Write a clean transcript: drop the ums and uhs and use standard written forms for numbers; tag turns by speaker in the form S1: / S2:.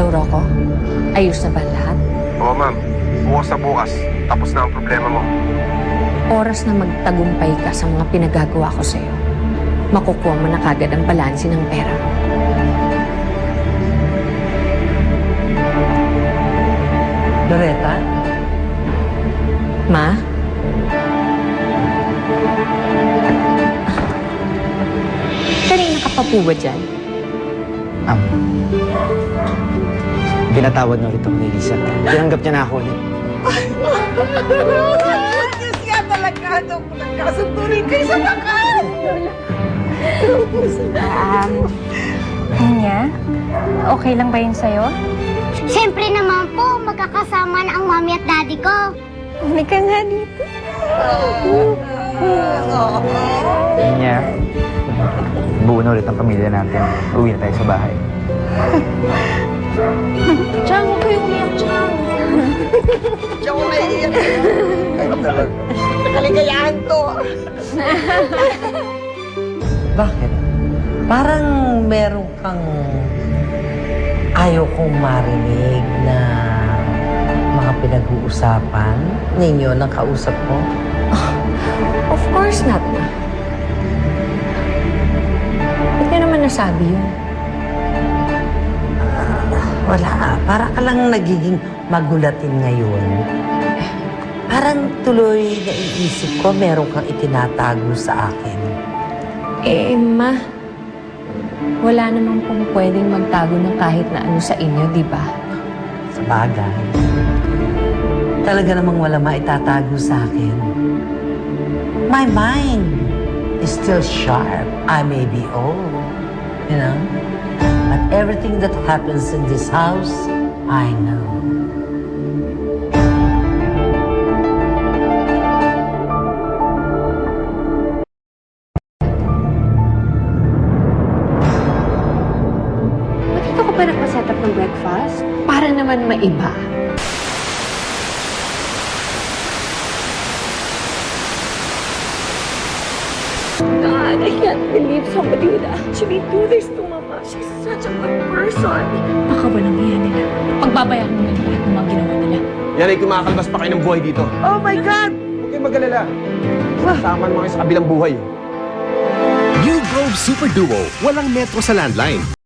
S1: Rocco? Ayos na ba ang lahat?
S2: Oo, ma'am. Bukas na bukas. Tapos na ang problema mo.
S1: Oras na magtagumpay ka sa mga pinagagawa ko sa'yo. Makukuha mo na kagad ang balanse ng pera mo.
S3: Loretta?
S1: Ma? Kanina ka pa po ba dyan?
S4: Pinatawad na ulit ako ni Lisa. Tinanggap niya na ako ulit.
S3: Diyos nga talaga, nagkasundo rin kayo sa bakan!
S5: Ninya, okay lang ba yun sa'yo?
S6: Siyempre naman po, magkakasama na ang mami at daddy ko.
S5: Halika nga dito.
S4: Niya, buo na ulit ang pamilya natin. Uwi na tayo sa bahay.
S1: Chang, huwag kayong umiyak, Chang.
S3: Diyan ko naiiyak. Nakaligayahan to. Bakit? Parang meron kang ayaw kong marinig na mga pinag-uusapan ninyo ng kausap ko.
S1: Of course not, ma. Ba't niyo naman nasabi yun?
S3: Wala. Para ka lang nagiging magulatin ngayon. Parang tuloy naiisip ko meron kang itinatago sa akin.
S1: Eh, ma, wala naman pong pwedeng magtago ng kahit na ano sa inyo, di ba?
S3: Sa bagay. Talaga namang wala maitatago sa akin. My mind is still sharp. I may be old, you know? But everything that happens in this house, I know.
S1: Ba't ito ko pa nagpa-set up ng breakfast? Para naman maiba. God, I can't believe somebody would actually do this to Mama. She's such a good person. Baka ba nang iyan nila? Pagbabayaran mo ng lahat ng mga ginawa nila.
S2: Yan ay kumakalbas pa kayo ng buhay dito.
S3: Oh my God!
S2: Huwag kayong mag-alala. Sasama naman kayo sa kabilang buhay.
S7: New Grove Super Duo. Walang metro sa landline.